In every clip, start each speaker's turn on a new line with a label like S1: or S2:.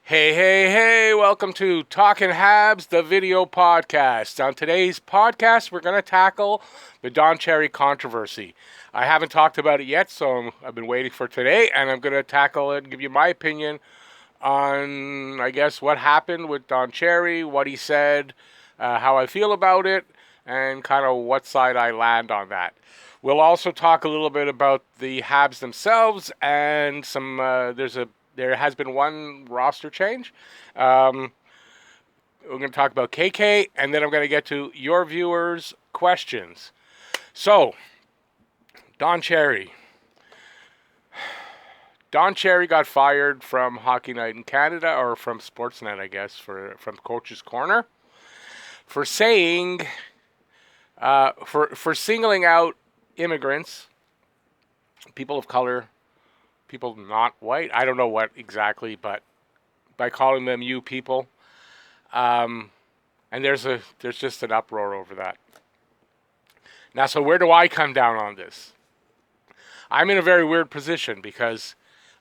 S1: Hey, hey, hey, welcome to Talking Habs, the video podcast. On today's podcast, we're going to tackle the Don Cherry controversy. I haven't talked about it yet, so I've been waiting for today, and I'm going to tackle it and give you my opinion on, I guess, what happened with Don Cherry, what he said, how I feel about it, and kind of what side I land on that. We'll also talk a little bit about the Habs themselves and there has been one roster change. We're going to talk about KK, and then I'm going to get to your viewers' questions. So, Don Cherry. Don Cherry got fired from Hockey Night in Canada, or from Sportsnet, I guess, from Coach's Corner, for saying, for singling out immigrants, people of color, people not white. I don't know what exactly, but by calling them you people. And there's just an uproar over that. Now, so where do I come down on this? I'm in a very weird position because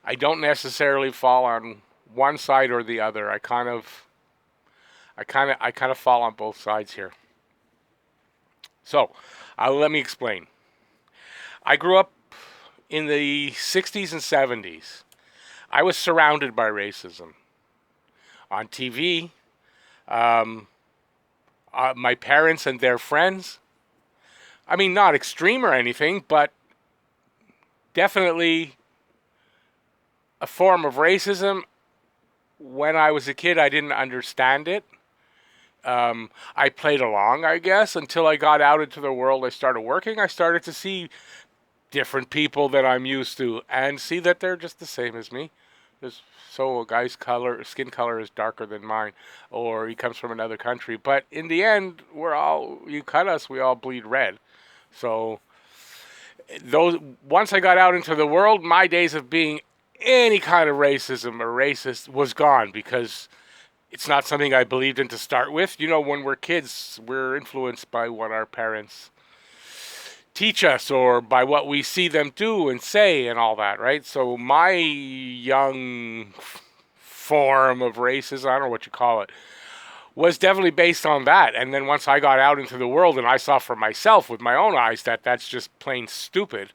S1: I don't necessarily fall on one side or the other. I kind of fall on both sides here. So, let me explain. I grew up in the 60s and 70s. I was surrounded by racism. On TV, my parents and their friends. I mean, not extreme or anything, but definitely a form of racism. When I was a kid, I didn't understand it. I played along, I guess, until I got out into the world. I started working. I started to see different people that I'm used to and see that they're just the same as me. So a guy's skin color is darker than mine, or he comes from another country. But in the end, you cut us, we all bleed red. So once I got out into the world, my days of being any kind of racism or racist was gone, because it's not something I believed in to start with. You know, when we're kids, we're influenced by what our parents teach us or by what we see them do and say and all that, right? So my young form of racism, I don't know what you call it, was definitely based on that. And then once I got out into the world and I saw for myself with my own eyes that that's just plain stupid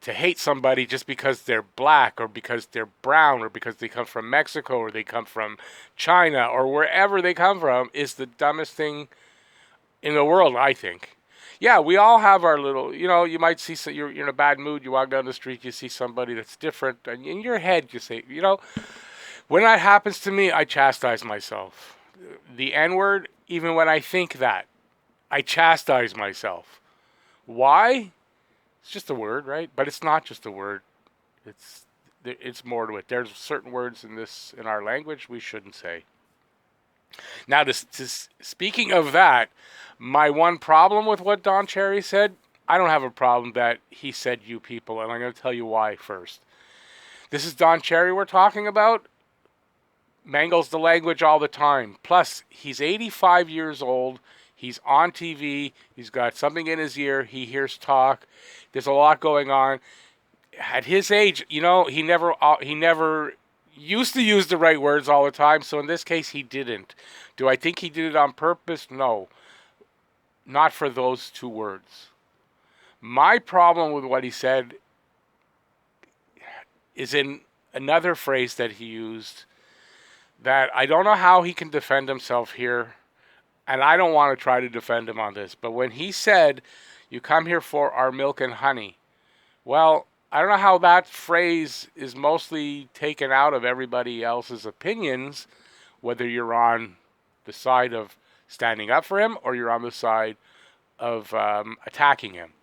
S1: to hate somebody just because they're black or because they're brown or because they come from Mexico or they come from China or wherever they come from, is the dumbest thing in the world, I think. Yeah, we all have our little, you might see, you're in a bad mood, you walk down the street, you see somebody that's different, and in your head you say, when that happens to me, I chastise myself. The N-word, even when I think that, I chastise myself. Why? It's just a word, right? But it's not just a word. It's more to it. There's certain words in our language we shouldn't say. Now, speaking of that, my one problem with what Don Cherry said, I don't have a problem that he said you people, and I'm going to tell you why first. This is Don Cherry we're talking about. Mangles the language all the time. Plus, he's 85 years old. He's on TV. He's got something in his ear. He hears talk. There's a lot going on. At his age, he never used to use the right words all the time, so in this case he didn't. Do I think he did it on purpose? No. Not for those two words. My problem with what he said is in another phrase that he used that I don't know how he can defend himself here, and I don't want to try to defend him on this, but when he said, "You come here for our milk and honey," well, I don't know how that phrase is mostly taken out of everybody else's opinions, whether you're on the side of standing up for him or you're on the side of attacking him.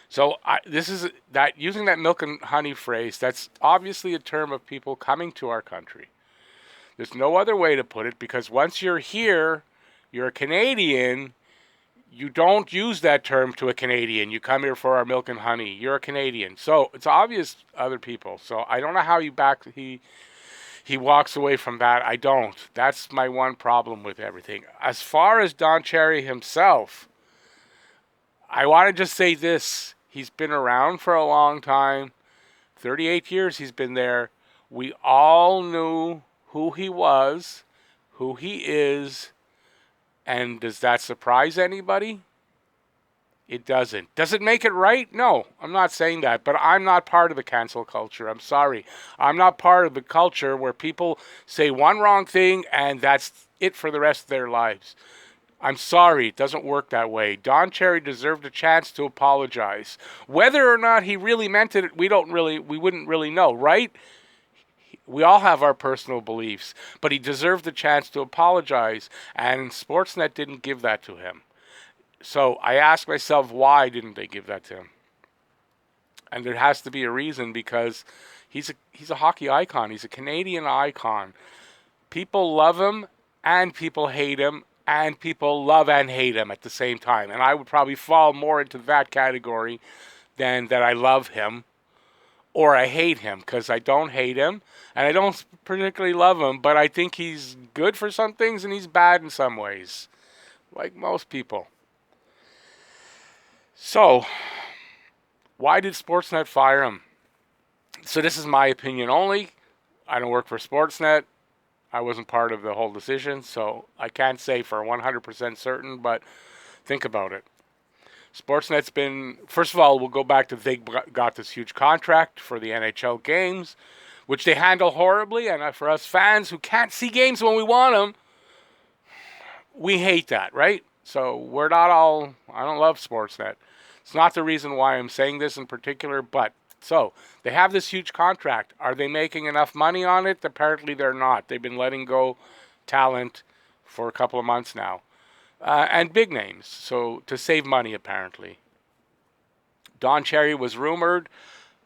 S1: So using that milk and honey phrase, that's obviously a term of people coming to our country. There's no other way to put it, because once you're here, you're a Canadian. You don't use that term to a Canadian. You come here for our milk and honey. You're a Canadian. So it's obvious other people. So I don't know how he walks away from that. I don't. That's my one problem with everything. As far as Don Cherry himself, I want to just say this. He's been around for a long time. 38 years he's been there. We all knew who he was, who he is, and does that surprise anybody? It doesn't. Does it make it right? No, I'm not saying that, but I'm not part of the cancel culture. I'm sorry. I'm not part of the culture where people say one wrong thing and that's it for the rest of their lives. I'm sorry, it doesn't work that way. Don Cherry deserved a chance to apologize. Whether or not he really meant it, we wouldn't really know, right? We all have our personal beliefs, but he deserved the chance to apologize, and Sportsnet didn't give that to him. So I ask myself, why didn't they give that to him? And there has to be a reason, because he's a hockey icon. He's a Canadian icon. People love him and people hate him, and people love and hate him at the same time. And I would probably fall more into that category than that I love him or I hate him, because I don't hate him and I don't particularly love him, but I think he's good for some things and he's bad in some ways, like most people. So, why did Sportsnet fire him? So this is my opinion only. I don't work for Sportsnet. I wasn't part of the whole decision, so I can't say for 100% certain, but think about it. Sportsnet's been, first of all, we'll go back to they got this huge contract for the NHL games, which they handle horribly, and for us fans who can't see games when we want them, we hate that, right? So we're not all, I don't love Sportsnet. It's not the reason why I'm saying this in particular, but so they have this huge contract. Are they making enough money on it? Apparently they're not. They've been letting go talent for a couple of months now. And big names, so to save money apparently. Don Cherry was rumored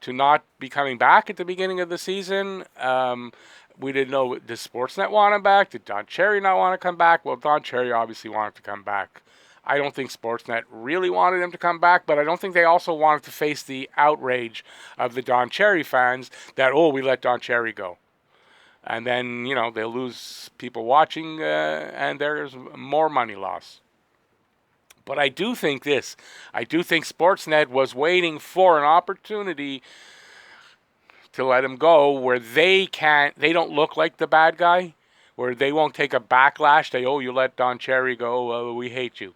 S1: to not be coming back at the beginning of the season. We didn't know, did Sportsnet want him back? Did Don Cherry not want to come back? Well, Don Cherry obviously wanted to come back. I don't think Sportsnet really wanted him to come back, but I don't think they also wanted to face the outrage of the Don Cherry fans that, oh, we let Don Cherry go. And then, they'll lose people watching and there's more money loss. But I do think this. I do think Sportsnet was waiting for an opportunity to let him go where they don't look like the bad guy, where they won't take a backlash. You let Don Cherry go, we hate you.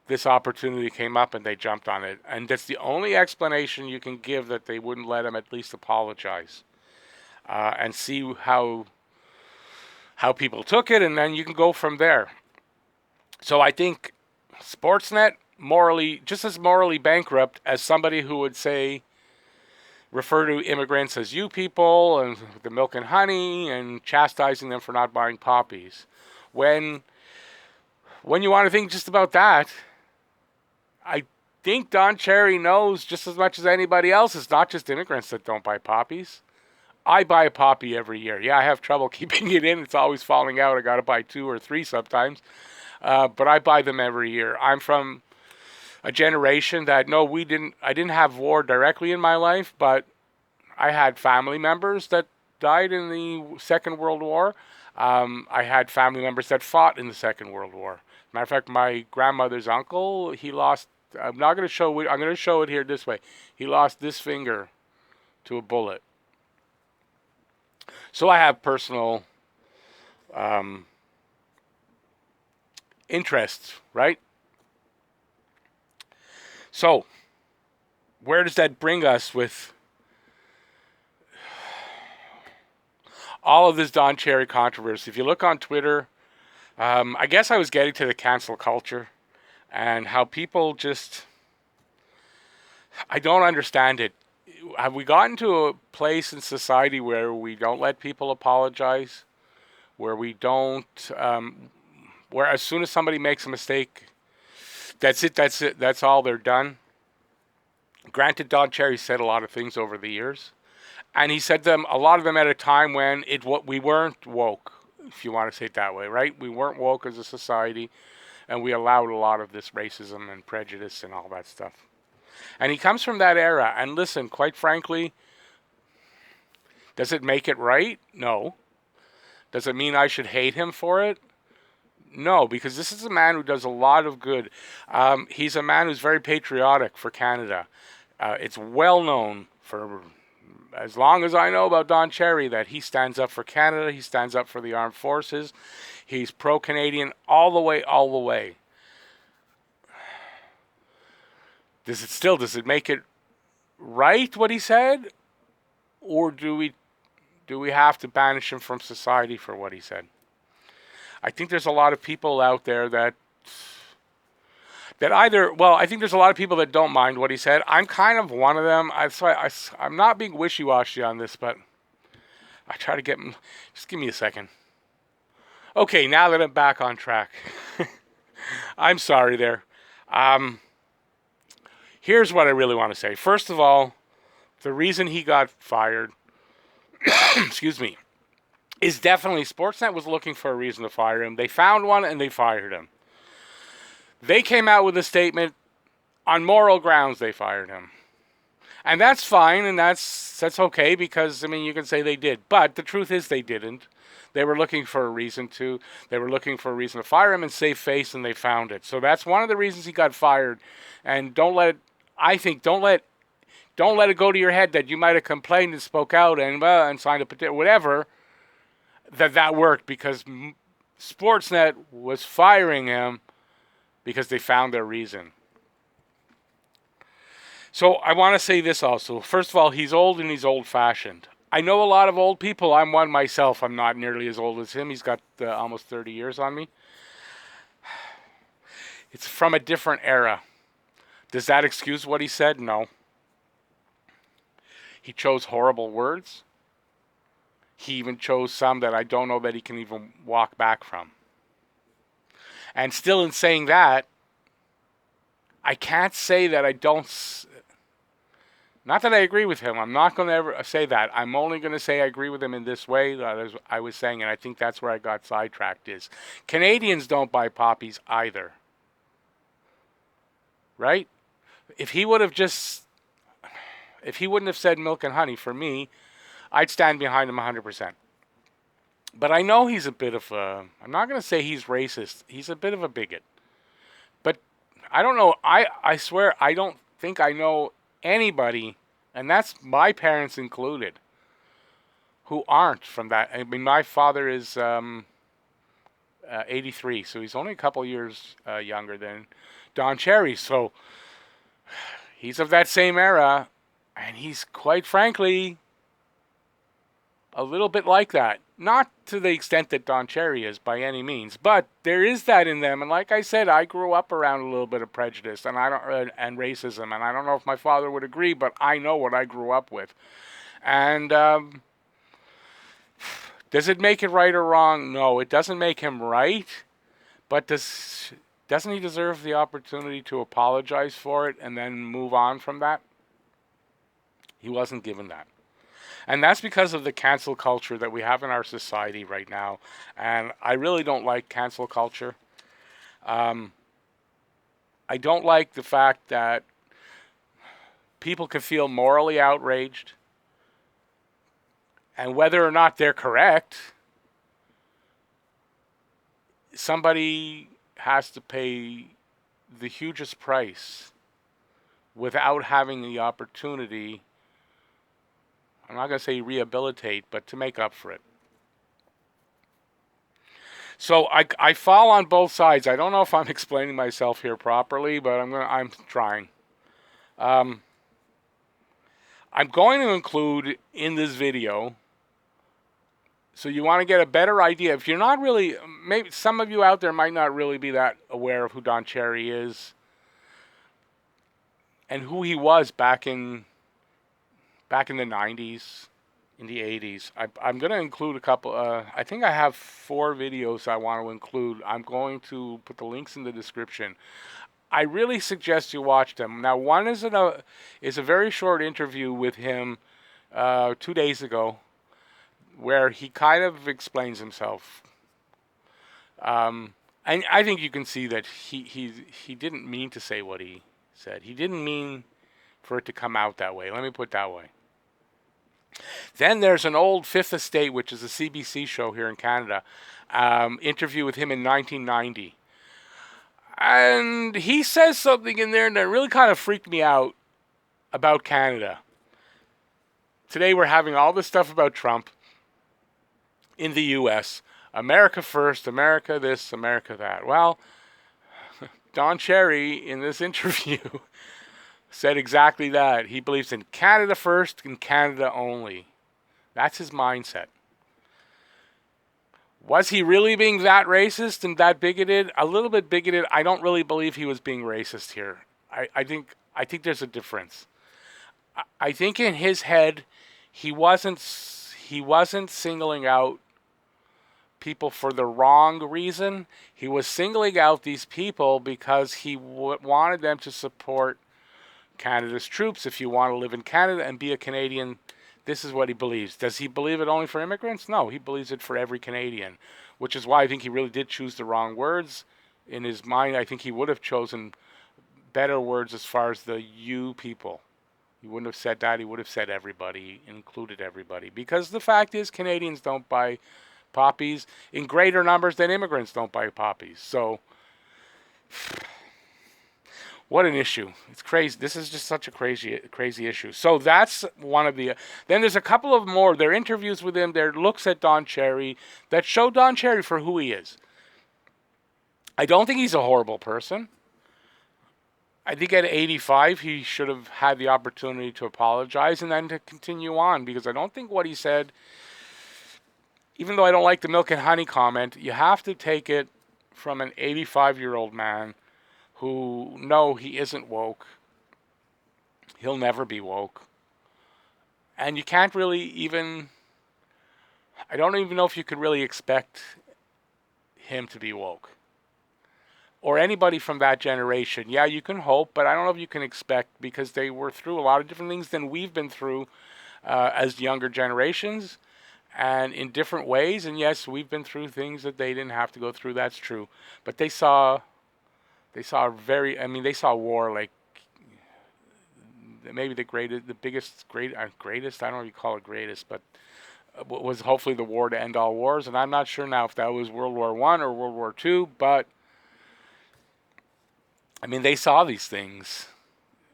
S1: This opportunity came up and they jumped on it. And that's the only explanation you can give, that they wouldn't let him at least apologize. And see how people took it, and then you can go from there. So I think Sportsnet just as morally bankrupt as somebody who would refer to immigrants as you people and the milk and honey and chastising them for not buying poppies. When you want to think just about that, I think Don Cherry knows just as much as anybody else, it's not just immigrants that don't buy poppies. I buy a poppy every year. Yeah, I have trouble keeping it in. It's always falling out. I got to buy 2 or 3 sometimes. But I buy them every year. I'm from a generation that, I didn't have war directly in my life, but I had family members that died in the Second World War. I had family members that fought in the Second World War. Matter of fact, my grandmother's uncle, he lost, I'm going to show it here this way. He lost this finger to a bullet. So I have personal interests, right? So, where does that bring us with all of this Don Cherry controversy? If you look on Twitter, I guess I was getting to the cancel culture and how people I don't understand it. Have we gotten to a place in society where we don't let people apologize? Where we don't, where as soon as somebody makes a mistake, that's it, that's all, they're done? Granted, Don Cherry said a lot of things over the years, and he said a lot of them at a time when we weren't woke, if you want to say it that way, right? We weren't woke as a society, and we allowed a lot of this racism and prejudice and all that stuff. And he comes from that era, and listen, quite frankly, does it make it right? No. Does it mean I should hate him for it? No, because this is a man who does a lot of good. He's a man who's very patriotic for Canada. It's well known for as long as I know about Don Cherry, that he stands up for Canada, he stands up for the armed forces, he's pro-Canadian all the way, all the way. Does it make it right what he said, or do we have to banish him from society for what he said? I think there's a lot of people out there that I think there's a lot of people that don't mind what he said. I'm kind of one of them. I'm not being wishy-washy on this, but I try to get him. Just give me a second. Okay, now that I'm back on track. I'm sorry there. Here's what I really want to say. First of all, the reason he got fired, excuse me, is definitely Sportsnet was looking for a reason to fire him. They found one and they fired him. They came out with a statement on moral grounds they fired him. And that's fine, and that's okay, because, I mean, you can say they did. But the truth is they didn't. They were looking for a reason to. They were looking for a reason to fire him and save face, and they found it. So that's one of the reasons he got fired. And don't let it go to your head that you might have complained and spoke out and signed a petition, whatever, that worked, because Sportsnet was firing him because they found their reason. So I want to say this also. First of all, he's old and he's old-fashioned. I know a lot of old people. I'm one myself. I'm not nearly as old as him. He's got almost 30 years on me. It's from a different era. Does that excuse what he said? No. He chose horrible words. He even chose some that I don't know that he can even walk back from. And still, in saying that, I can't say that I don't. Not that I agree with him. I'm not going to ever say that. I'm only going to say I agree with him in this way, as I was saying, and I think that's where I got sidetracked, is Canadians don't buy poppies either. Right? If he wouldn't have said milk and honey, for me, I'd stand behind him 100%. But I know he's a bit of a, I'm not going to say he's racist. He's a bit of a bigot. But I don't know. I swear I don't think I know anybody, and that's my parents included, who aren't from that. I mean, my father is 83, so he's only a couple years younger than Don Cherry. So he's of that same era, and he's, quite frankly, a little bit like that. Not to the extent that Don Cherry is by any means, but there is that in them. And like I said, I grew up around a little bit of prejudice and racism, and I don't know if my father would agree, but I know what I grew up with. And does it make it right or wrong? No, it doesn't make him right. But doesn't he deserve the opportunity to apologize for it and then move on from that? He wasn't given that. And that's because of the cancel culture that we have in our society right now. And I really don't like cancel culture. I don't like the fact that people can feel morally outraged. And whether or not they're correct, somebody has to pay the hugest price without having the opportunity, I'm not going to say rehabilitate, but to make up for it. So I fall on both sides. I don't know if I'm explaining myself here properly, but I'm trying. I'm going to include in this video, so you want to get a better idea. If you're not really, maybe some of you out there might not really be that aware of who Don Cherry is and who he was back in the 90s, in the 80s. I'm going to include a couple. I think I have 4 videos I want to include. I'm going to put the links in the description. I really suggest you watch them. Now, one is a very short interview with him 2 days ago, where he kind of explains himself. And I think you can see that he didn't mean to say what he said. He didn't mean for it to come out that way. Let me put it that way. Then there's an old Fifth Estate, which is a CBC show here in Canada, interview with him in 1990. And he says something in there that really kind of freaked me out about Canada. today we're having all this stuff about Trump in the U.S. America first, America this, America that. Well, Don Cherry in this interview said exactly that. He believes in Canada first and Canada only. That's his mindset. Was he really being that racist and that bigoted? A little bit bigoted. I don't really believe he was being racist here. I think there's a difference. I think in his head, he wasn't singling out people for the wrong reason. He was singling out these people because he wanted them to support Canada's troops. If you want to live in Canada and be a Canadian, this is what he believes. Does he believe it only for immigrants? No, he believes it for every Canadian, which is why I think he really did choose the wrong words. In his mind, I think he would have chosen better words as far as the you people. He wouldn't have said that. He would have said everybody, included everybody. Because the fact is, Canadians don't buy poppies in greater numbers than immigrants don't buy poppies. So, what an issue. It's crazy. This is just such a crazy issue. So that's one of the... Then there's a couple of more. There are interviews with him. There are looks at Don Cherry that show Don Cherry for who he is. I don't think he's a horrible person. I think at 85, he should have had the opportunity to apologize and then to continue on, because I don't think what he said, even though I don't like the milk and honey comment, you have to take it from an 85-year-old man who, no, he isn't woke. He'll never be woke. And you can't really even, I don't even know if you could really expect him to be woke. Or anybody from that generation. Yeah, you can hope, but I don't know if you can expect, because they were through a lot of different things than we've been through as younger generations, and in different ways. And yes, we've been through things that they didn't have to go through. That's true. But they saw they saw war like maybe the greatest, I don't know if you call it greatest, but was hopefully the war to end all wars. And I'm not sure now if that was World War I or World War II, but I mean, they saw these things.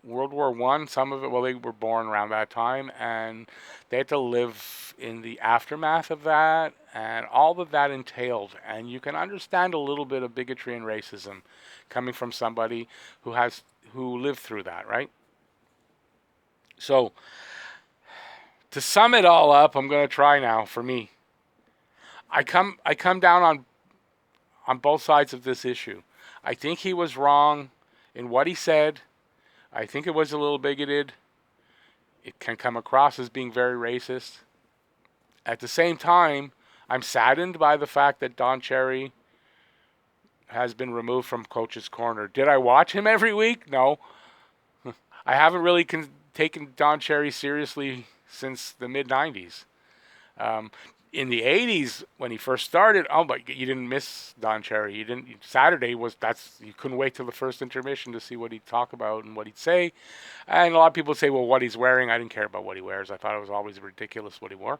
S1: World War I, some of it, well, they were born around that time, and they had to live in the aftermath of that, and all that that entailed. And you can understand a little bit of bigotry and racism coming from somebody who lived through that, right? So, to sum it all up, I'm going to try now. For me, I come down on both sides of this issue. I think he was wrong in what he said. I think it was a little bigoted. It can come across as being very racist. At the same time, I'm saddened by the fact that Don Cherry has been removed from Coach's Corner. Did I watch him every week? No. I haven't really taken Don Cherry seriously since the mid-90s. In the 80s, when he first started, oh my, you didn't miss Don Cherry. You couldn't wait till the first intermission to see what he'd talk about and what he'd say. And a lot of people say, well, what he's wearing, I didn't care about what he wears. I thought it was always ridiculous what he wore.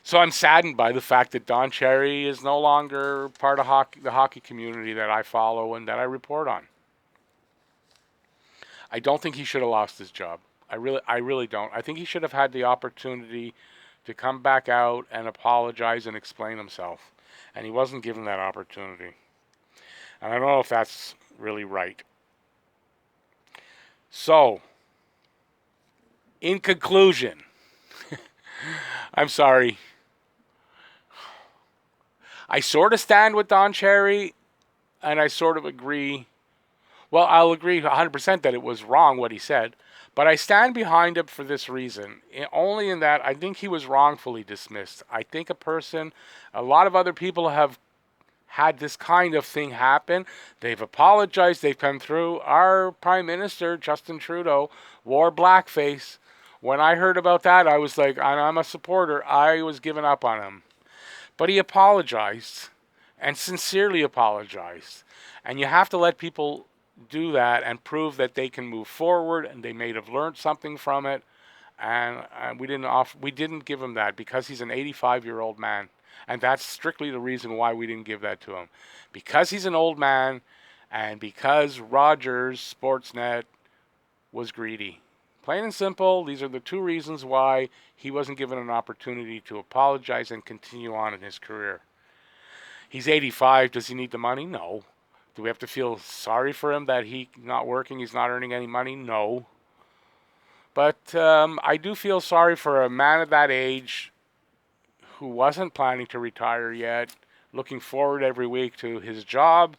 S1: So I'm saddened by the fact that Don Cherry is no longer part of the hockey community that I follow and that I report on. I don't think he should have lost his job. I really don't. I think he should have had the opportunity to come back out and apologize and explain himself. And he wasn't given that opportunity. And I don't know if that's really right. So, in conclusion, I'm sorry. I sort of stand with Don Cherry, and I sort of agree. Well, I'll agree 100% that it was wrong what he said. But I stand behind him for this reason, only in that I think he was wrongfully dismissed. I think a lot of other people have had this kind of thing happen. They've apologized, they've come through. Our Prime Minister, Justin Trudeau, wore blackface. When I heard about that, I was like, I'm a supporter. I was giving up on him. But he apologized, and sincerely apologized. And you have to let people do that and prove that they can move forward, and they may have learned something from it. And we didn't give him that because he's an 85-year-old man, and that's strictly the reason why we didn't give that to him, because he's an old man, and because Rogers Sportsnet was greedy, Plain and simple, these are the two reasons why he wasn't given an opportunity to apologize and continue on in his career. He's 85. Does he need the money? No. Do we have to feel sorry for him that he's not working, he's not earning any money? No. But I do feel sorry for a man of that age who wasn't planning to retire yet, looking forward every week to his job.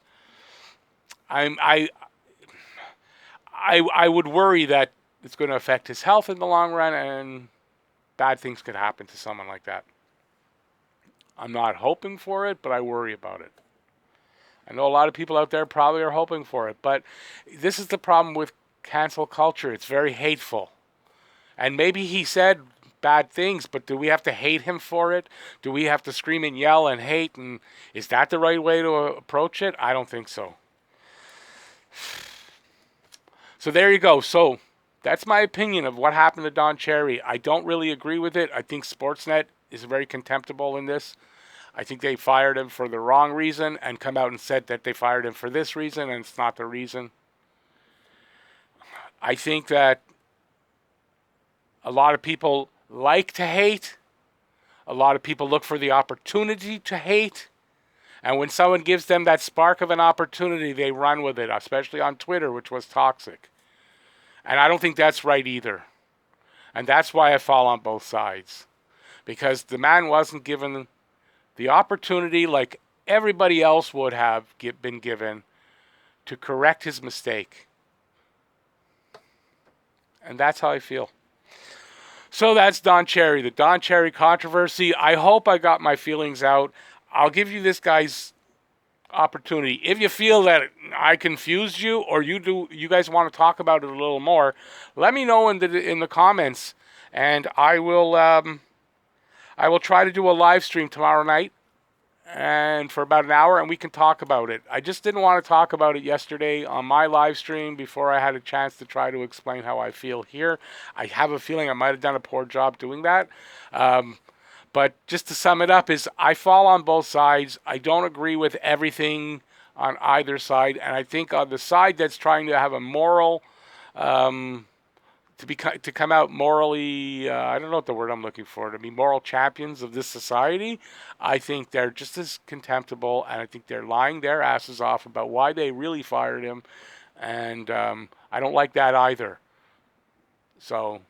S1: I would worry that it's going to affect his health in the long run, and bad things could happen to someone like that. I'm not hoping for it, but I worry about it. I know a lot of people out there probably are hoping for it, but this is the problem with cancel culture. It's very hateful. And maybe he said bad things, but do we have to hate him for it? Do we have to scream and yell and hate? And is that the right way to approach it? I don't think so. So there you go. So that's my opinion of what happened to Don Cherry. I don't really agree with it. I think Sportsnet is very contemptible in this. I think they fired him for the wrong reason and come out and said that they fired him for this reason, and it's not the reason. I think that a lot of people like to hate. A lot of people look for the opportunity to hate. And when someone gives them that spark of an opportunity, they run with it, especially on Twitter, which was toxic. And I don't think that's right either. And that's why I fall on both sides. Because the man wasn't given the opportunity, like everybody else would have been given, to correct his mistake. And that's how I feel. So that's Don Cherry, the Don Cherry controversy. I hope I got my feelings out. I'll give you this guy's opportunity. If you feel that I confused you, or you guys want to talk about it a little more, let me know in the comments, and I will try to do a live stream tomorrow night, and for about an hour, and we can talk about it. I just didn't want to talk about it yesterday on my live stream before I had a chance to try to explain how I feel here. I have a feeling I might have done a poor job doing that. But just to sum it up, is I fall on both sides. I don't agree with everything on either side, and I think on the side that's trying to have a moral, to come out morally, I don't know what the word I'm looking for, to be moral champions of this society, I think they're just as contemptible, and I think they're lying their asses off about why they really fired him, and I don't like that either. So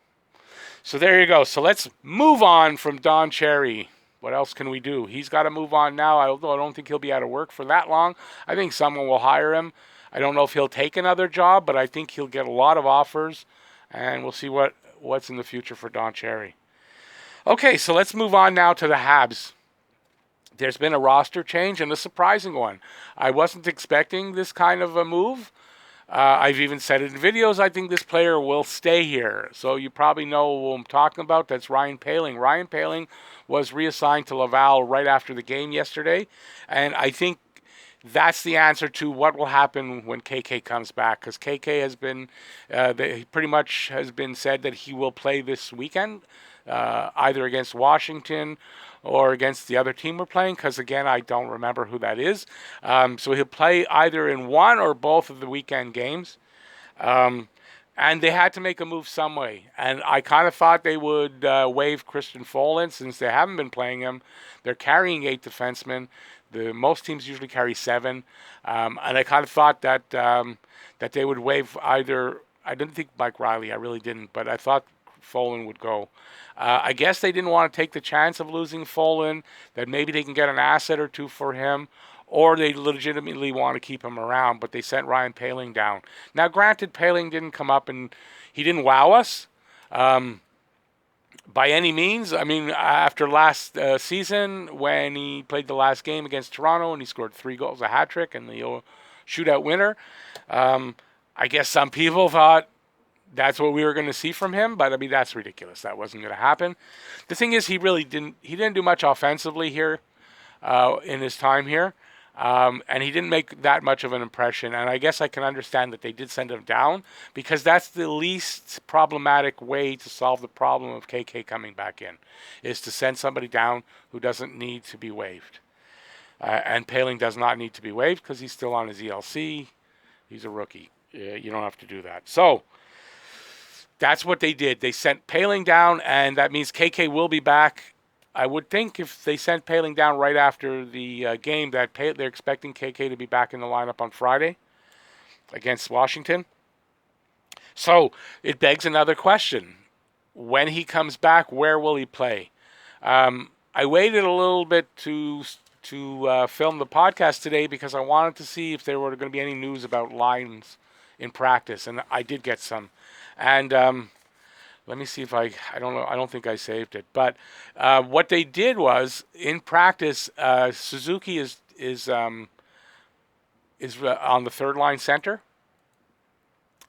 S1: there you go. So let's move on from Don Cherry. What else can we do? He's got to move on now, although I don't think he'll be out of work for that long. I think someone will hire him. I don't know if he'll take another job, but I think he'll get a lot of offers, and we'll see what's in the future for Don Cherry. Okay, so let's move on now to the Habs. There's been a roster change, and a surprising one. I wasn't expecting this kind of a move. I've even said it in videos, I think this player will stay here. So you probably know who I'm talking about. That's Ryan Poehling. Ryan Poehling was reassigned to Laval right after the game yesterday. And I think that's the answer to what will happen when KK comes back. Because KK has been, pretty much has been said that he will play this weekend, either against Washington or against the other team we're playing, because again, I don't remember who that is. So he'll play either in one or both of the weekend games. And they had to make a move some way. And I kind of thought they would waive Christian Folin, since they haven't been playing him. They're carrying 8 defensemen. Most teams usually carry 7. And I kind of thought that that they would waive either. I didn't think Mike Riley, I really didn't, but I thought Folin would go. I guess they didn't want to take the chance of losing Folin, that maybe they can get an asset or two for him, or they legitimately want to keep him around, but they sent Ryan Poehling down. Now, granted, Poehling didn't come up and he didn't wow us by any means. I mean, after last season, when he played the last game against Toronto and he scored 3 goals, a hat trick, and the shootout winner, I guess some people thought that's what we were going to see from him, but I mean, that's ridiculous. That wasn't going to happen. The thing is, he didn't do much offensively here in his time here, and he didn't make that much of an impression. And I guess I can understand that they did send him down, because that's the least problematic way to solve the problem of KK coming back in, is to send somebody down who doesn't need to be waived. And Poehling does not need to be waived because he's still on his ELC. He's a rookie. You don't have to do that. So That's what they did. They sent Paling down, and that means KK will be back. I would think if they sent Paling down right after the game, that they're expecting KK to be back in the lineup on Friday against Washington. So it begs another question. When he comes back, where will he play? I waited a little bit to film the podcast today because I wanted to see if there were going to be any news about lines in practice, and I did get some. And let me see if I don't know. I don't think I saved it. But what they did was in practice, Suzuki is on the third line center.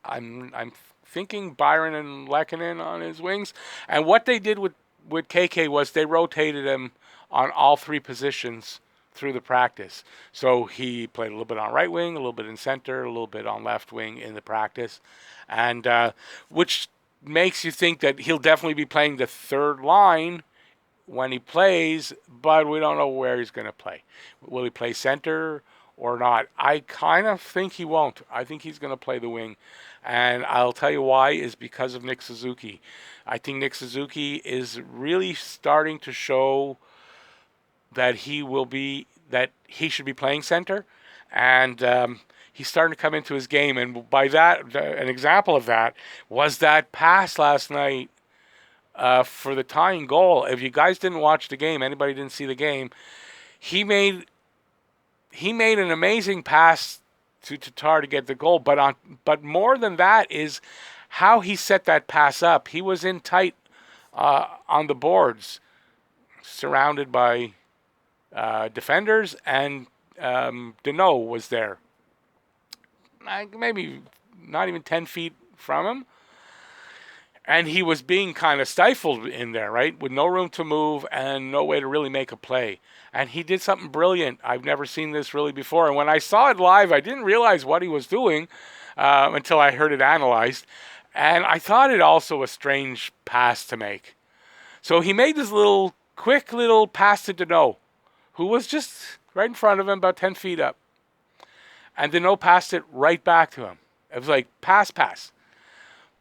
S1: I'm thinking Byron and Lehkonen on his wings. And what they did with KK was they rotated him on all three positions through the practice. So he played a little bit on right wing, a little bit in center, a little bit on left wing in the practice, and which makes you think that he'll definitely be playing the third line when he plays, but we don't know where he's going to play. Will he play center or not? I kind of think he won't. I think he's going to play the wing. And I'll tell you why is because of Nick Suzuki. I think Nick Suzuki is really starting to show that he should be playing center. And he's starting to come into his game. And by that, an example of that was that pass last night for the tying goal. If you guys didn't watch the game, anybody didn't see the game, he made an amazing pass to Tatar to get the goal. But more than that is how he set that pass up. He was in tight on the boards, surrounded by defenders, and Deneau was there. Maybe not even 10 feet from him. And he was being kind of stifled in there, right? With no room to move and no way to really make a play. And he did something brilliant. I've never seen this really before. And when I saw it live, I didn't realize what he was doing until I heard it analyzed. And I thought it also a strange pass to make. So he made this quick little pass to Deneau, who was just right in front of him, about 10 feet up. And Deneau passed it right back to him. It was like, pass.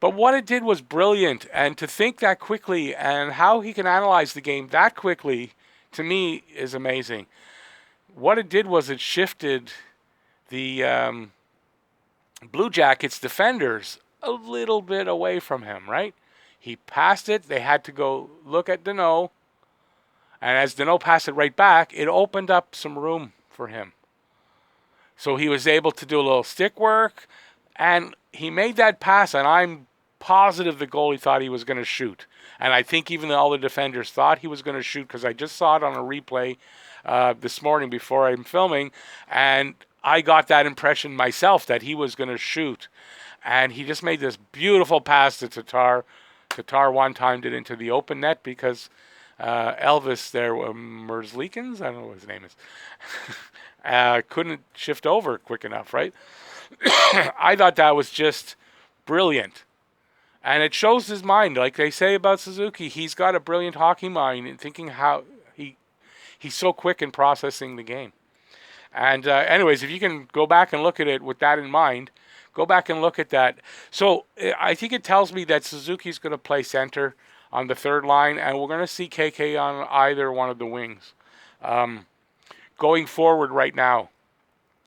S1: But what it did was brilliant, and to think that quickly and how he can analyze the game that quickly, to me, is amazing. What it did was it shifted the Blue Jackets defenders a little bit away from him, right? He passed it. They had to go look at Deneau. And as Deneau passed it right back, it opened up some room for him. So he was able to do a little stick work, and he made that pass, and I'm positive the goalie thought he was going to shoot. And I think even all the defenders thought he was going to shoot, because I just saw it on a replay this morning before I'm filming, and I got that impression myself that he was going to shoot. And he just made this beautiful pass to Tatar. Tatar one-timed it into the open net because Elvis there, Merzlikins, I don't know what his name is, couldn't shift over quick enough, right? I thought that was just brilliant. And it shows his mind. Like they say about Suzuki, he's got a brilliant hockey mind and thinking how he's so quick in processing the game. And anyways, if you can go back and look at it with that in mind, go back and look at that. So I think it tells me that Suzuki's going to play center on the third line, and we're going to see KK on either one of the wings going forward right now.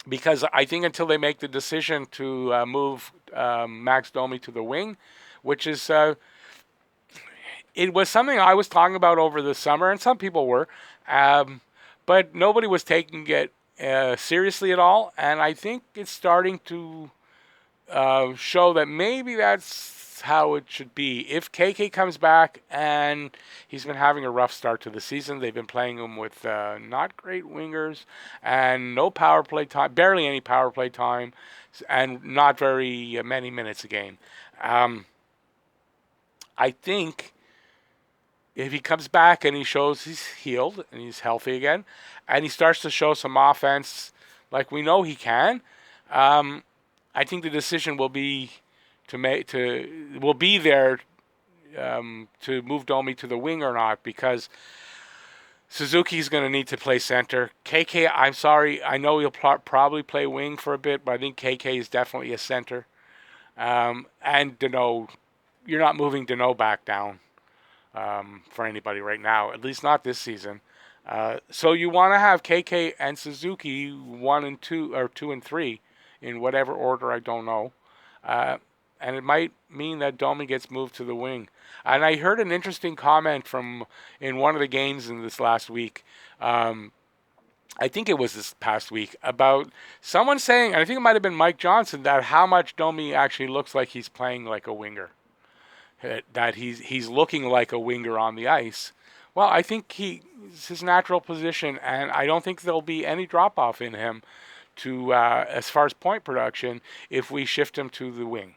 S1: Because I think until they make the decision to move Max Domi to the wing, which is, it was something I was talking about over the summer, and some people were, but nobody was taking it seriously at all, and I think it's starting to show that maybe that's how it should be. If KK comes back, and he's been having a rough start to the season, they've been playing him with not great wingers, and no power play time, barely any power play time, and not very many minutes a game. I think if he comes back and he shows he's healed and he's healthy again, and he starts to show some offense like we know he can, I think the decision will be to move Domi to the wing or not, because Suzuki's going to need to play center. KK, I'm sorry, I know he'll probably play wing for a bit, but I think KK is definitely a center. And Deneau you're not moving Deneau back down for anybody right now, at least not this season. So you want to have KK and Suzuki 1 and 2 or 2 and 3 in whatever order, I don't know. And it might mean that Domi gets moved to the wing. And I heard an interesting comment from in one of the games in this last week. I think it was this past week, about someone saying, and I think it might have been Mike Johnson, that how much Domi actually looks like he's playing like a winger. That he's looking like a winger on the ice. Well, I think it's his natural position, and I don't think there'll be any drop-off in him to as far as point production if we shift him to the wing.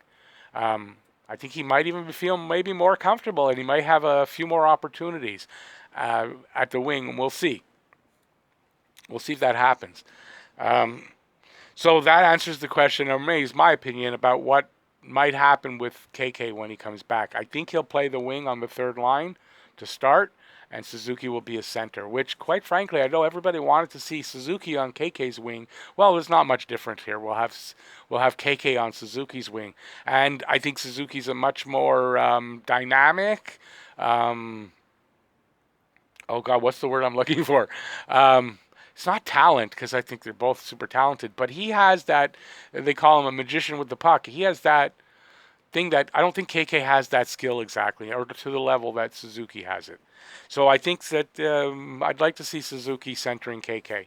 S1: I think he might even feel maybe more comfortable, and he might have a few more opportunities at the wing, and we'll see. We'll see if that happens. So that answers the question, or maybe is my opinion, about what might happen with KK when he comes back. I think he'll play the wing on the third line to start, and Suzuki will be a center, which, quite frankly, I know everybody wanted to see Suzuki on KK's wing. Well, there's not much different here. We'll have KK on Suzuki's wing, and I think Suzuki's a much more dynamic. Oh God, what's the word I'm looking for? It's not talent, because I think they're both super talented, but he has that, they call him a magician with the puck. He has that thing that I don't think KK has that skill exactly, or to the level that Suzuki has it. So I think that I'd like to see Suzuki centering KK.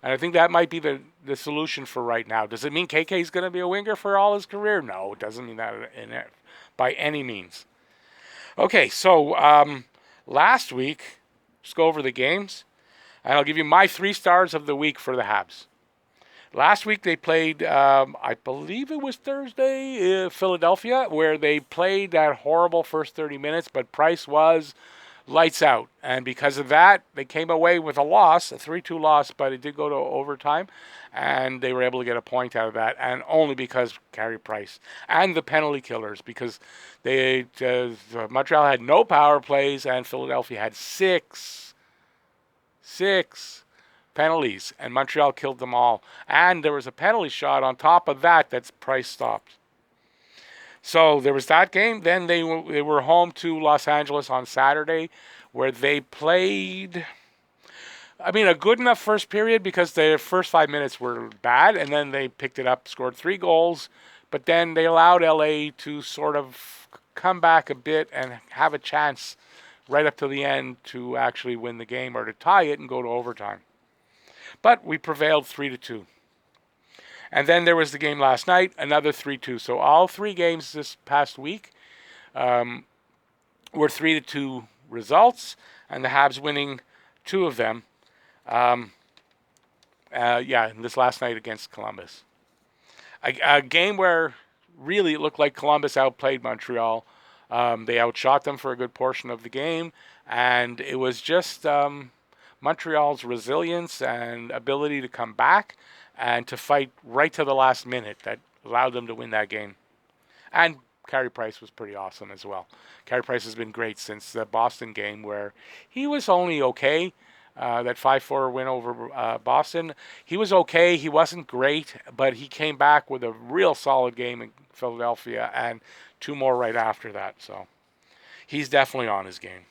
S1: And I think that might be the solution for right now. Does it mean KK is going to be a winger for all his career? No, it doesn't mean that by any means. Okay, so last week, let's go over the games. And I'll give you my 3 stars of the week for the Habs. Last week they played, I believe it was Thursday, Philadelphia, where they played that horrible first 30 minutes, but Price was lights out. And because of that, they came away with a loss, a 3-2 loss, but it did go to overtime, and they were able to get a point out of that, and only because Carey Price and the penalty killers, because Montreal had no power plays, and Philadelphia had six penalties, and Montreal killed them all. And there was a penalty shot on top of that that's Price stopped. So there was that game. Then they were home to Los Angeles on Saturday, where they played, a good enough first period, because the first 5 minutes were bad, and then they picked it up, scored 3 goals, but then they allowed LA to sort of come back a bit and have a chance right up to the end to actually win the game, or to tie it and go to overtime. But we prevailed 3-2. And then there was the game last night, another 3-2. So all 3 games this past week were 3-2 results, and the Habs winning 2 of them. This last night against Columbus. A game where really it looked like Columbus outplayed Montreal. They outshot them for a good portion of the game, and it was just Montreal's resilience and ability to come back and to fight right to the last minute that allowed them to win that game. And Carey Price was pretty awesome as well. Carey Price has been great since the Boston game, where he was only okay. That 5-4 win over Boston. He was okay. He wasn't great, but he came back with a real solid game in Philadelphia, and 2 more right after that. So he's definitely on his game.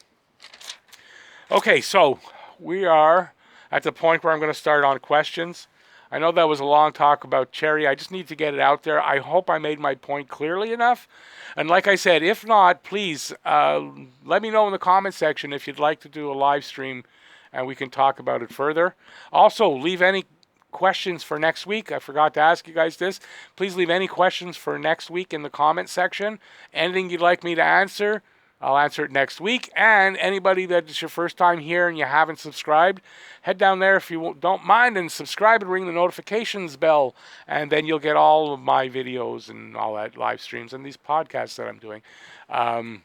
S1: Okay, so we are at the point where I'm going to start on questions. I know that was a long talk about Cherry. I just need to get it out there. I hope I made my point clearly enough. And like I said, if not, please let me know in the comment section if you'd like to do a live stream, and we can talk about it further. Also, leave any questions for next week. I forgot to ask you guys this. Please leave any questions for next week in the comment section. Anything you'd like me to answer, I'll answer it next week. And anybody that is your first time here and you haven't subscribed, head down there if you don't mind and subscribe and ring the notifications bell, and then you'll get all of my videos and all that live streams and these podcasts that I'm doing. You'll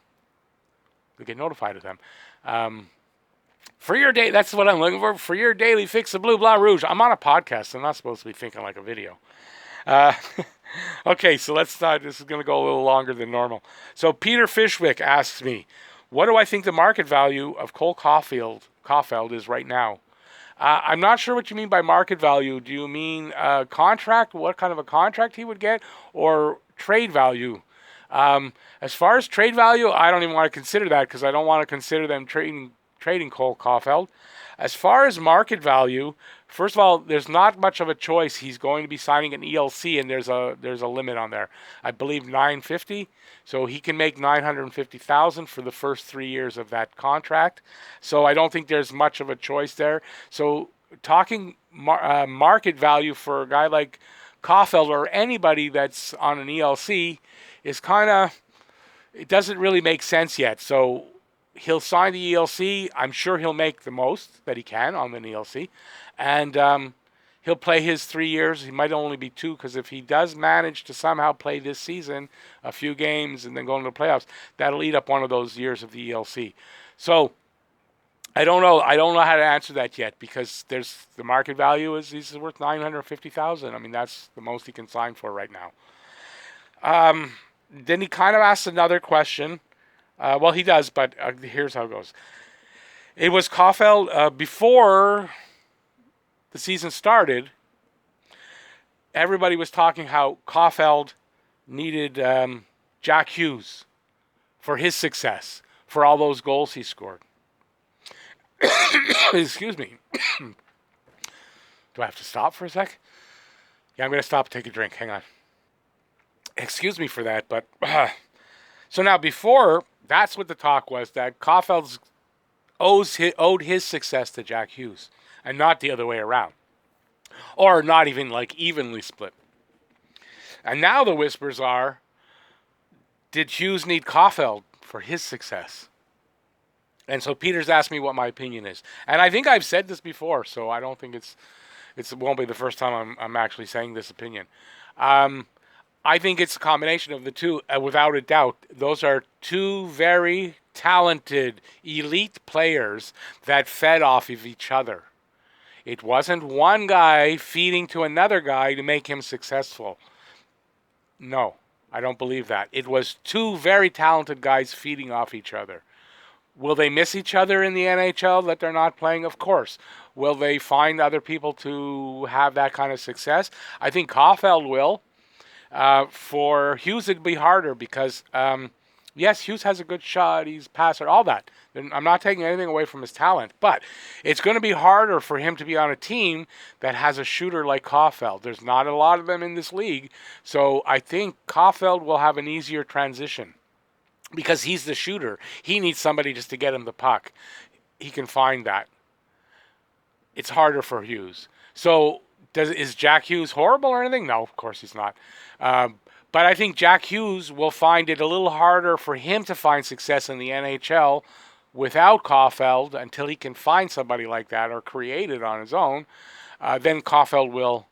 S1: get notified of them. For your day, that's what I'm looking for. For your daily fix of Blue Blanc Rouge. I'm on a podcast. I'm not supposed to be thinking like a video. Okay, so let's start. This is going to go a little longer than normal. So Peter Fishwick asks me, what do I think the market value of Cole Caulfield is right now? I'm not sure what you mean by market value. Do you mean contract? What kind of a contract he would get? Or trade value? As far as trade value, I don't even want to consider that because I don't want to consider them trading Cole Caulfield. As far as market value, first of all, there's not much of a choice. He's going to be signing an ELC, and there's a limit on there. I believe 950, so he can make 950,000 for the first 3 years of that contract. So I don't think there's much of a choice there. So talking market value for a guy like Caulfield or anybody that's on an ELC is kind of, it doesn't really make sense yet. So he'll sign the ELC. I'm sure he'll make the most that he can on the ELC. And he'll play his 3 years. He might only be 2 because if he does manage to somehow play this season, a few games, and then go into the playoffs, that'll eat up one of those years of the ELC. So I don't know. I don't know how to answer that yet because there's the market value is he's worth 950,000. I mean, that's the most he can sign for right now. Then he kind of asked another question. Well, he does, but here's how it goes. It was Caulfield before the season started. Everybody was talking how Caulfield needed Jack Hughes for his success, for all those goals he scored. Excuse me. Do I have to stop for a sec? Yeah, I'm going to stop and take a drink. Hang on. Excuse me for that, but so now before, that's what the talk was, that Caulfield owed his success to Jack Hughes and not the other way around, or not even like evenly split. And now the whispers are, did Hughes need Caulfield for his success? And so Peter's asked me what my opinion is, and I think I've said this before, so I don't think it won't be the first time I'm actually saying this opinion. I think it's a combination of the two, without a doubt. Those are two very talented, elite players that fed off of each other. It wasn't one guy feeding to another guy to make him successful. No, I don't believe that. It was two very talented guys feeding off each other. Will they miss each other in the NHL that they're not playing? Of course. Will they find other people to have that kind of success? I think Caulfield will. For Hughes, it'd be harder because, yes, Hughes has a good shot, he's passer, all that. I'm not taking anything away from his talent, but it's going to be harder for him to be on a team that has a shooter like Caulfield. There's not a lot of them in this league, so I think Caulfield will have an easier transition because he's the shooter. He needs somebody just to get him the puck. He can find that. It's harder for Hughes. So is Jack Hughes horrible or anything? No, of course he's not. But I think Jack Hughes will find it a little harder for him to find success in the NHL without Caulfield until he can find somebody like that or create it on his own. Then Caulfield will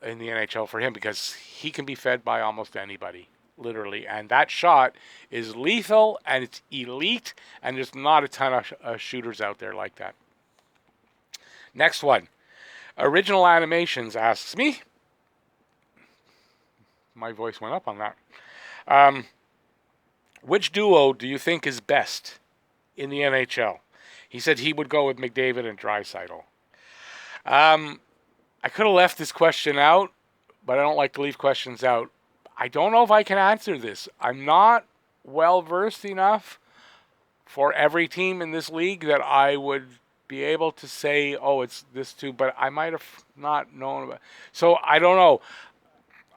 S1: in the NHL for him because he can be fed by almost anybody, literally. And that shot is lethal and it's elite, and there's not a ton of shooters out there like that. Next one. Original Animations asks me. My voice went up on that. Which duo do you think is best in the NHL? He said he would go with McDavid and Draisaitl. I could have left this question out, but I don't like to leave questions out. I don't know if I can answer this. I'm not well versed enough for every team in this league that I would be able to say, oh, it's this two, but I might have not known about it. So I don't know.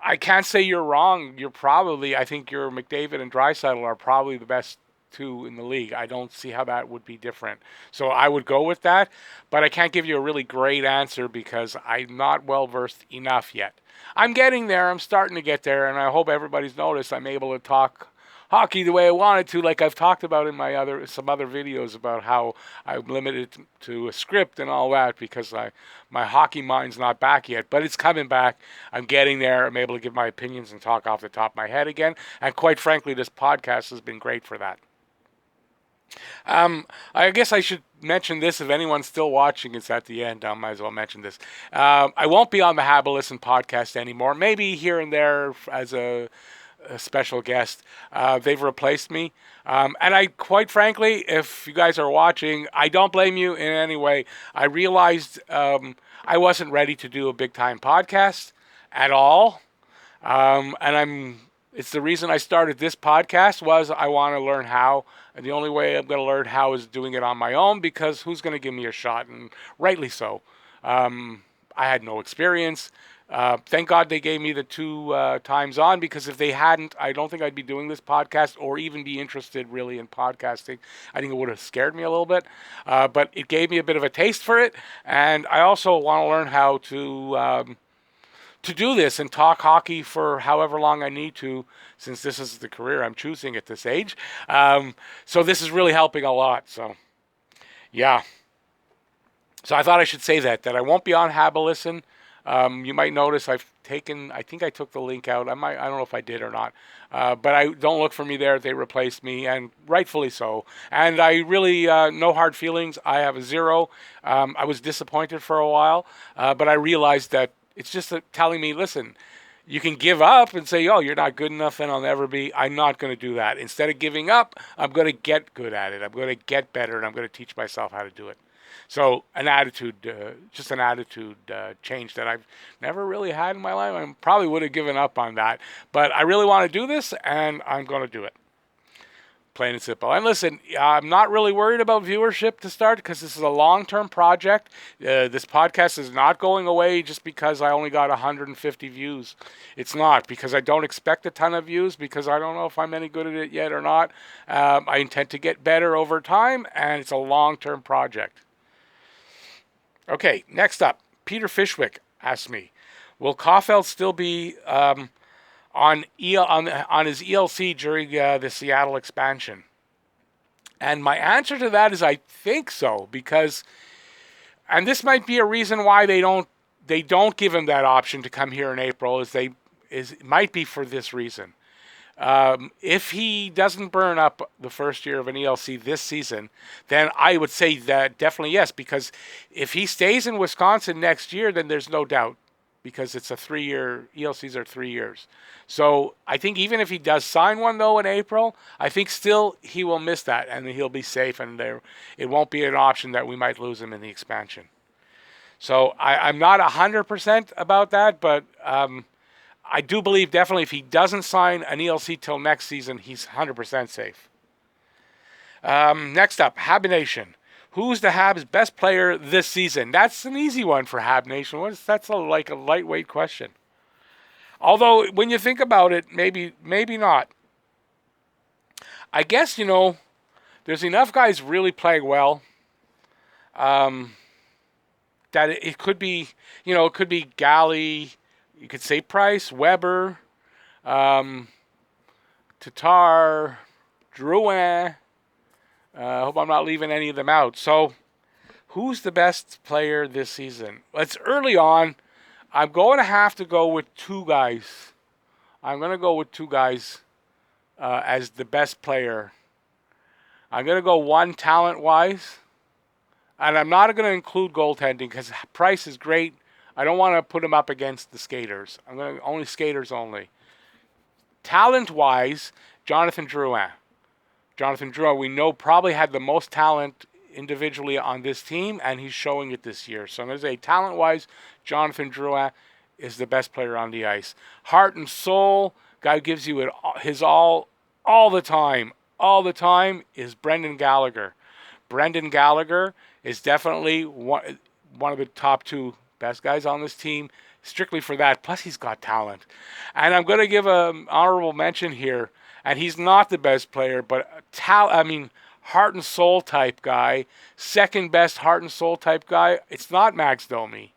S1: I can't say you're wrong. I think your McDavid and Draisaitl are probably the best two in the league. I don't see how that would be different. So I would go with that, but I can't give you a really great answer because I'm not well versed enough yet. I'm getting there. I'm starting to get there, and I hope everybody's noticed I'm able to talk hockey the way I wanted to, like I've talked about in some other videos about how I'm limited to a script and all that because my hockey mind's not back yet, but it's coming back. I'm getting there. I'm able to give my opinions and talk off the top of my head again, and quite frankly, this podcast has been great for that. I guess I should mention this. If anyone's still watching, it's at the end. I might as well mention this. I won't be on the Have a Listen podcast anymore. Maybe here and there as a special guest. They've replaced me. And I, quite frankly, if you guys are watching, I don't blame you in any way. I realized I wasn't ready to do a big time podcast at all. And I'm It's the reason I started this podcast was I want to learn how, and the only way I'm going to learn how is doing it on my own, because who's going to give me a shot? And rightly so. I had no experience. Thank God they gave me the 2 times on, because if they hadn't, I don't think I'd be doing this podcast or even be interested really in podcasting. I think it would have scared me a little bit, but it gave me a bit of a taste for it, and I also want to learn how to do this and talk hockey for however long I need to, since this is the career I'm choosing at this age. So this is really helping a lot. So, yeah. So I thought I should say that I won't be on Habalisten. You might notice I think I took the link out. I don't know if I did or not. But don't look for me there. They replaced me, and rightfully so. And I really, no hard feelings. I have a 0. I was disappointed for a while, but I realized that it's just telling me, listen, you can give up and say, oh, you're not good enough and I'll never be. I'm not going to do that. Instead of giving up, I'm going to get good at it. I'm going to get better, and I'm going to teach myself how to do it. So just an attitude change that I've never really had in my life. I probably would have given up on that. But I really want to do this, and I'm going to do it. Plain and simple. And listen, I'm not really worried about viewership to start, because this is a long-term project. This podcast is not going away just because I only got 150 views. It's not, because I don't expect a ton of views, because I don't know if I'm any good at it yet or not. I intend to get better over time, and it's a long-term project. Okay, next up, Peter Fishwick asked me, will Caulfield still be on his ELC during the Seattle expansion? And my answer to that is I think so, because, and this might be a reason why they don't give him that option to come here in April, it might be for this reason. If he doesn't burn up the first year of an ELC this season, then I would say that definitely yes, because if he stays in Wisconsin next year, then there's no doubt, because it's a 3-year, ELCs are 3 years. So I think even if he does sign one, though, in April, I think still he will miss that, and he'll be safe, and it won't be an option that we might lose him in the expansion. So I'm not 100% about that, but I do believe definitely if he doesn't sign an ELC till next season, he's 100% safe. Next up, Hab Nation. Who's the Habs' best player this season? That's an easy one for Hab Nation. That's like a lightweight question. Although, when you think about it, maybe not. I guess, there's enough guys really playing well that it could be, it could be Galley, you could say Price, Weber, Tatar, Drouin. I hope I'm not leaving any of them out. So, who's the best player this season? It's early on. I'm going to have to go with 2 guys. I'm going to go with 2 guys as the best player. I'm going to go one talent-wise. And I'm not going to include goaltending, because Price is great. I don't want to put him up against the skaters. I'm going to only skaters only. Talent-wise, Jonathan Drouin. Jonathan Drouin, we know, probably had the most talent individually on this team, and he's showing it this year. So I'm going to say, talent-wise, Jonathan Drouin is the best player on the ice. Heart and soul, guy who gives you his all the time. All the time is Brendan Gallagher. Brendan Gallagher is definitely one of the top 2 best guys on this team, strictly for that. Plus, he's got talent. And I'm going to give an honorable mention here. And he's not the best player, but heart and soul type guy, second best heart and soul type guy. It's not Max Domi.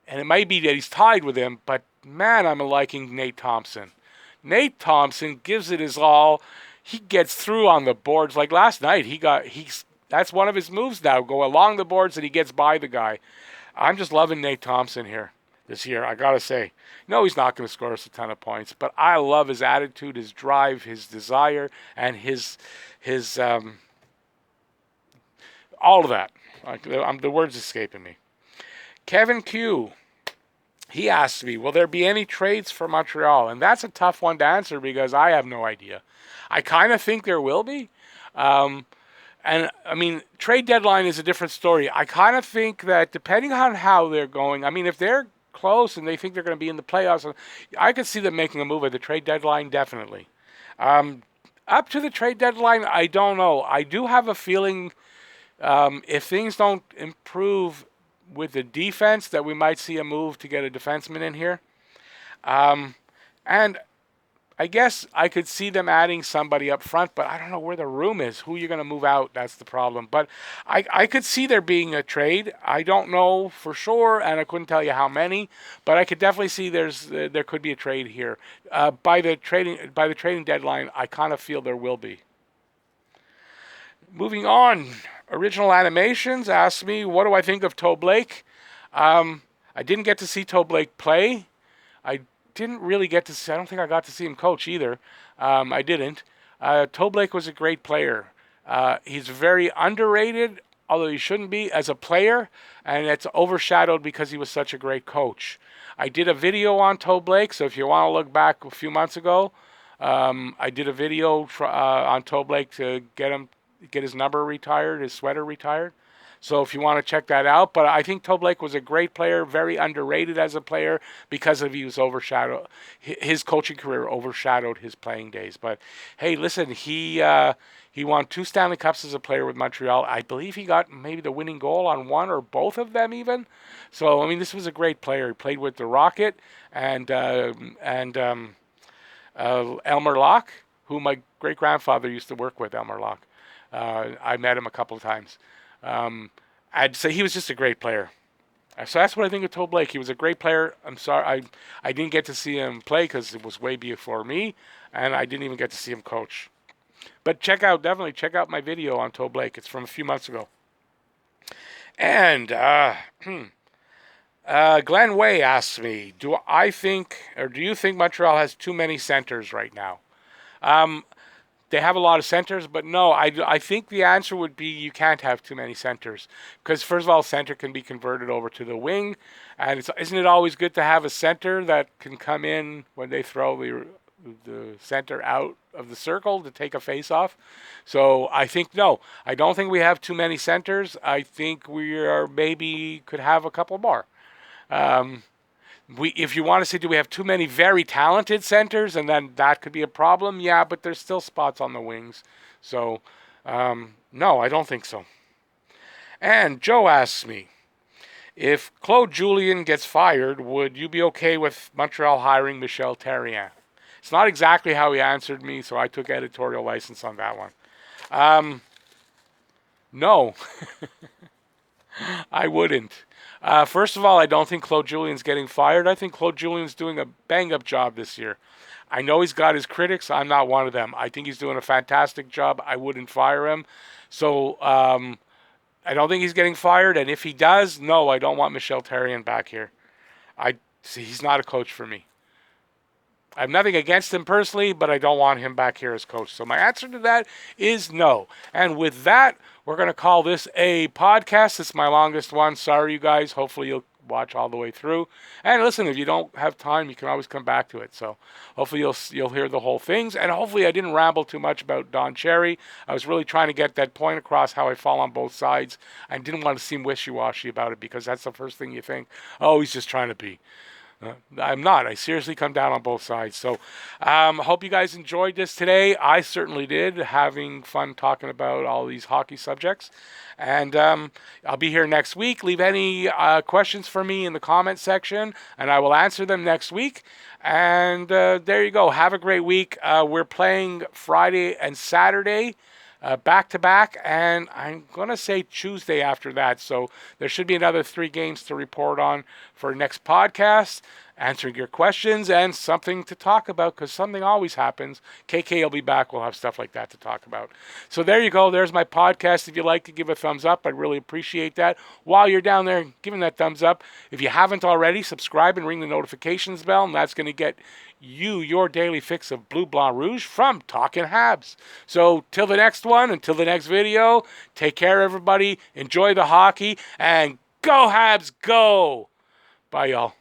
S1: And it might be that he's tied with him, but man, I'm liking Nate Thompson. Nate Thompson gives it his all. He gets through on the boards. Like last night, that's one of his moves now. Go along the boards and he gets by the guy. I'm just loving Nate Thompson here this year, I got to say. No, he's not going to score us a ton of points, but I love his attitude, his drive, his desire, and his all of that. The words escaping me. Kevin Q, he asked me, will there be any trades for Montreal? And that's a tough one to answer, because I have no idea. I kind of think there will be. Trade deadline is a different story. I kind of think that depending on how they're going, if they're close and they think they're going to be in the playoffs. I could see them making a move at the trade deadline, definitely. Up to the trade deadline, I don't know. I do have a feeling if things don't improve with the defense, that we might see a move to get a defenseman in here. And I guess I could see them adding somebody up front, but I don't know where the room is. Who you're going to move out, that's the problem. But I could see there being a trade. I don't know for sure, and I couldn't tell you how many, but I could definitely see there could be a trade here. By the trading deadline, I kind of feel there will be. Moving on, Original Animations asked me, what do I think of Toe Blake? I didn't get to see Toe Blake play. I didn't really get to see, I don't think I got to see him coach either. I didn't. Toe Blake was a great player. He's very underrated, although he shouldn't be, as a player, and it's overshadowed because he was such a great coach. I did a video on Toe Blake, so if you want to look back a few months ago, I did a video on Toe Blake to get his number retired, his sweater retired. So if you want to check that out, but I think Toe Blake was a great player, very underrated as a player because of his coaching career overshadowed his playing days. But hey, listen, he won 2 Stanley Cups as a player with Montreal. I believe he got maybe the winning goal on one or both of them even. So I mean, this was a great player. He played with the Rocket and Elmer Locke, who my great grandfather used to work with. Elmer Locke. I met him a couple of times. I'd say he was just a great player. So that's what I think of Toe Blake. He was a great player. I'm sorry I didn't get to see him play because it was way before me, and I didn't even get to see him coach. But definitely check out my video on Toe Blake. It's from a few months ago. And Glenn Way asks me, do you think Montreal has too many centers right now? They have a lot of centers, but no, I think the answer would be you can't have too many centers. Because first of all, center can be converted over to the wing. And isn't it always good to have a center that can come in when they throw the center out of the circle to take a face off? So I think, no, I don't think we have too many centers. I think maybe could have a couple more. If you want to say, do we have too many very talented centers, and then that could be a problem? Yeah, but there's still spots on the wings. So, no, I don't think so. And Joe asks me, if Claude Julien gets fired, would you be okay with Montreal hiring Michel Therrien? It's not exactly how he answered me, so I took editorial license on that one. No, I wouldn't. First of all, I don't think Claude Julien's getting fired. I think Claude Julien's doing a bang-up job this year. I know he's got his critics. I'm not one of them. I think he's doing a fantastic job. I wouldn't fire him. So I don't think he's getting fired. And if he does, no, I don't want Michel Therrien back here. He's not a coach for me. I have nothing against him personally, but I don't want him back here as coach. So my answer to that is no. And with that, we're going to call this a podcast. It's my longest one. Sorry, you guys. Hopefully you'll watch all the way through. And listen, if you don't have time, you can always come back to it. So hopefully you'll hear the whole things. And hopefully I didn't ramble too much about Don Cherry. I was really trying to get that point across, how I fall on both sides. I didn't want to seem wishy-washy about it, because that's the first thing you think. Oh, he's just trying to be. I'm not. I seriously come down on both sides. So hope you guys enjoyed this today. I certainly did, having fun talking about all these hockey subjects. And I'll be here next week. Leave any questions for me in the comment section, and I will answer them next week. And there you go. Have a great week. We're playing Friday and Saturday back to back, and I'm going to say Tuesday after that. So there should be another 3 games to report on for next podcast, answering your questions and something to talk about, because something always happens. KK will be back. We'll have stuff like that to talk about. So there you go. There's my podcast. If you'd like to give a thumbs up, I'd really appreciate that. While you're down there giving that thumbs up, if you haven't already, subscribe and ring the notifications bell, and that's going to get you your daily fix of Bleu Blanc Rouge from Talking Habs. So till the next one, until the next video, take care, everybody. Enjoy the hockey, and go Habs, go! Bye, y'all.